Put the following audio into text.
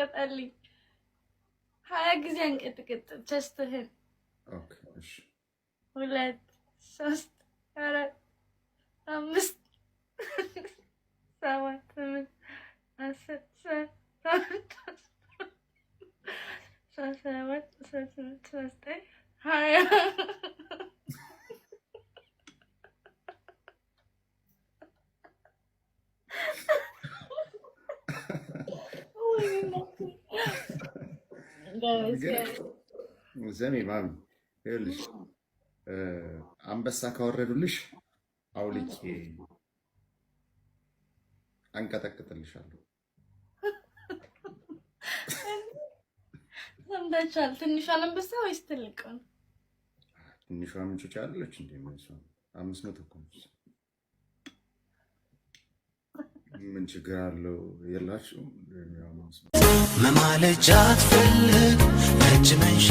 አንቀጥቀጣልኝ 20 ጊዜ አንቀጥቀጥ ቸስትህን ኦኬ እሺ 2 3 4 5 7 8 10 ዘሜ ማሚ ይኸውልሽ አንበሳ ካወረዱልሽ አውልቄ አንቀጠቅጥልሻለሁ። ሰምታችኋል? ትንሿ አንበሳ ወይስ ትልቁ? ትንሿ ምንጮች አይደለች እንዴ? ማለት 500 እኮ ነው። ምን ችግር አለው? የላችሁም መማለጃ አትፈልግ እጅ መንሻ